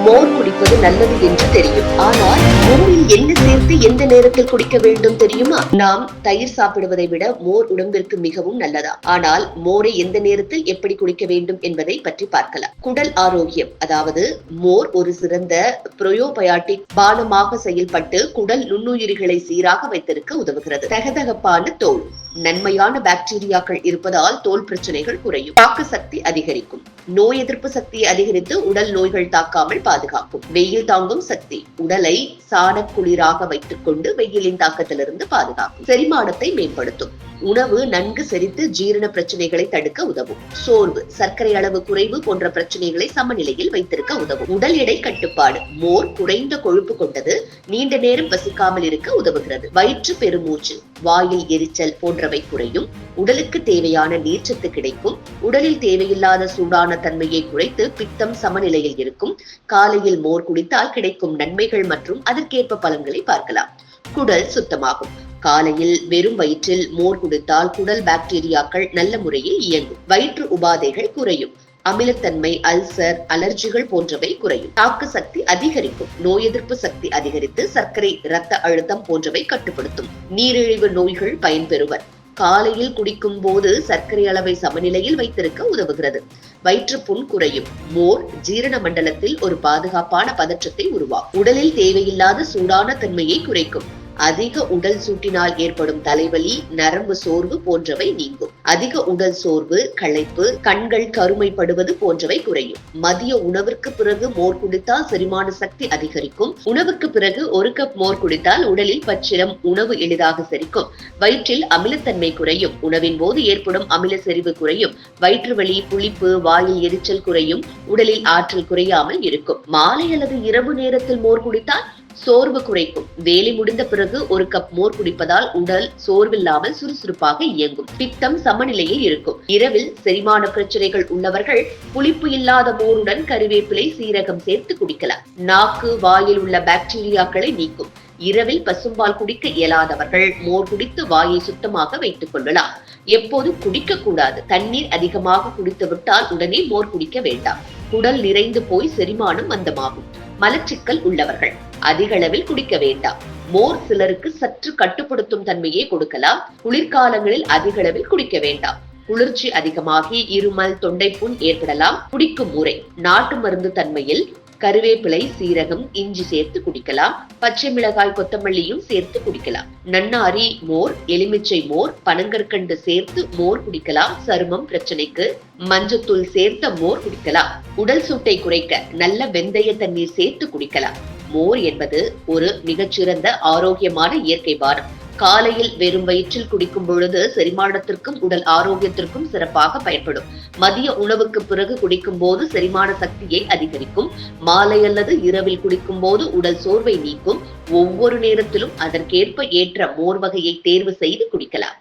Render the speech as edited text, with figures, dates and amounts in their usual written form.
மோர் குடிப்பது நல்லது என்று தெரியும். ஆனால் மோரில் என்ன சேர்த்து எந்த நேரத்தில் குடிக்க வேண்டும் தெரியுமா? நாம் தயிர் சாப்பிடுவதை விட மோர் உடம்பிற்கு மிகவும் நல்லதா? ஆனால் மோரை எந்த நேரத்தில் எப்படி குடிக்க வேண்டும் என்பதை பற்றி பார்க்கலாம். குடல் ஆரோக்கியம், அதாவது மோர் ஒரு சிறந்த புரோபயாட்டிக் பானமாக செயல்பட்டு குடல் நுண்ணுயிரிகளை சீராக வைத்திருக்க உதவுகிறது. தகதகப்பான தோல், நன்மையான பாக்டீரியாக்கள் இருப்பதால் தோல் பிரச்சனைகள் குறையும். தாக்கு சக்தி அதிகரிக்கும், நோய் எதிர்ப்பு சக்தியை அதிகரித்து உடல் நோய்கள் தாக்காமல் பாதுகாக்கும். வெயில் தாங்கும் சக்தி, உடலை சாணக்குளிராக வைத்துக் கொண்டு வெயிலின் தாக்கத்திலிருந்து பாதுகாக்கும். செரிமானத்தை மேம்படுத்தும், உணவு நன்கு செரித்து ஜீரண பிரச்சனைகளை தடுக்க உதவும். சோர்வு, சர்க்கரை அளவு குறைவு போன்ற பிரச்சனைகளை சமநிலையில் வைத்திருக்க உதவும். உடல் எடை கட்டுப்பாடு, மோர் குறைந்த கொழுப்பு கொண்டது, நீண்ட நேரம் பசிக்காமல் இருக்க உதவுகிறது. வயிற்று பெருமூச்சு, வாயில் எரிச்சல் போன்றவை குறையும். உடலுக்கு தேவையான நீர்ச்சத்து கிடைக்கும். உடலில் தேவையில்லாத சூடான தன்மையை குறைத்து பித்தம் சமநிலையில் இருக்கும். காலையில் மோர் குடித்தால் கிடைக்கும் நன்மைகள் மற்றும் அதற்கேற்ப பலன்களை பார்க்கலாம். குடல் சுத்தமாகும், காலையில் வெறும் வயிற்றில் மோர் குடித்தால் குடல் பாக்டீரியாக்கள் நல்ல முறையில் இயங்கும். வயிற்று உபாதைகள் குறையும். அமிலத்தன்மை, அல்சர், அலர்ஜிகள் போன்றவை குறையும். தாக்கு சக்தி அதிகரிக்கும், நோய் எதிர்ப்பு சக்தி அதிகரித்து சர்க்கரை, இரத்த அழுத்தம் போன்றவை கட்டுப்படுத்தும். நீரிழிவு நோய்கள் பயன்பெறுவர். காலையில் குடிக்கும் போது சர்க்கரை அளவை சமநிலையில் வைத்திருக்க உதவுகிறது. வயிற்றுப்புண் குறையும். மோர் ஜீரண மண்டலத்தில் ஒரு பாதுகாப்பான பதற்றத்தை உருவாக்கும். உடலில் தேவையில்லாத சூடான தன்மையை குறைக்கும். அதிக உடல் சூட்டினால் ஏற்படும் தலைவலி, நரம்பு சோர்வு போன்றவை நீங்கும். அதிக உடல் சோர்வு, களைப்பு, கண்கள் கருமைப்படுவது போன்றவை குறையும். மதிய உணவிற்கு பிறகு மோர் குடித்தால் செரிமான சக்தி அதிகரிக்கும். உணவுக்கு பிறகு 1 கப் மோர் குடித்தால் உடலில் பச்சிலம், உணவு எளிதாக செரிக்கும். வயிற்றில் அமிலத்தன்மை குறையும். உணவின் போது ஏற்படும் அமில செறிவு குறையும். வயிற்று வலி, புளிப்பு, வாயில் எரிச்சல் குறையும். உடலில் ஆற்றல் குறையாமல் இருக்கும். மாலை அல்லது இரவு நேரத்தில் மோர் குடித்தால் சோர்வு குறைக்கும். வேலை முடிந்த பிறகு 1 கப் மோர் குடிப்பதால் உடல் சோர்வில்லாமல் சுறுசுறுப்பாக இயங்கும். பித்தம் சமநிலையில் இருக்கும். இரவில் செரிமான பிரச்சனைகள் உள்ளவர்கள் புளிப்பு இல்லாத மோருடன் கறிவேப்பிலை, சீரகம் சேர்த்து குடிக்கலாம். நாக்கு, வாயில் உள்ள பாக்டீரியாக்களை நீக்கும். இரவில் பசும்பால் குடிக்க இயலாதவர்கள் மோர் குடித்து வாயை சுத்தமாக வைத்துக் கொள்ளலாம். எப்போது குடிக்க கூடாது, தண்ணீர் அதிகமாக குடித்து விட்டால் உடனே மோர் குடிக்க வேண்டாம். குடல் நிறைந்து போய் செரிமானம் மந்தமாகும். மலச்சிக்கல் உள்ளவர்கள் அதிக அளவில் குடிக்க வேண்டாம். மோர் சிலருக்கு சற்று கட்டுப்படுத்தும் தன்மையை கொடுக்கலாம். குளிர்காலங்களில் அதிக அளவில் குடிக்க வேண்டாம். குளிர்ச்சி அதிகமாகி இருமல், தொண்டைப்புண் ஏற்படலாம். குடிக்கும் முறை, நாட்டு மருந்து தன்மையில் கருவேப்பிலை, சீரகம், இஞ்சி சேர்த்து குடிக்கலாம். பச்சை மிளகாய், கொத்தமல்லியும் சேர்த்து குடிக்கலாம். நன்னாரி மோர், எலுமிச்சை மோர், பனங்கற்கண்டு சேர்த்து மோர் குடிக்கலாம். சருமம் பிரச்சனைக்கு மஞ்சத்தூள் சேர்த்த மோர் குடிக்கலாம். உடல் சூட்டை குறைக்க நல்ல வெந்தய தண்ணீர் சேர்த்து குடிக்கலாம். மோர் என்பது ஒரு மிகச்சிறந்த ஆரோக்கியமான இயற்கை பானம். காலையில் வெறும் வயிற்றில் குடிக்கும் பொழுது செரிமானத்திற்கும் உடல் ஆரோக்கியத்திற்கும் சிறப்பாக பயன்படும். மதிய உணவுக்கு பிறகு குடிக்கும் போது செரிமான சக்தியை அதிகரிக்கும். மாலை அல்லது இரவில் குடிக்கும் போது உடல் சோர்வை நீக்கும். ஒவ்வொரு நேரத்திலும் அதற்கேற்ப ஏற்ற மோர் வகையை தேர்வு செய்து குடிக்கலாம்.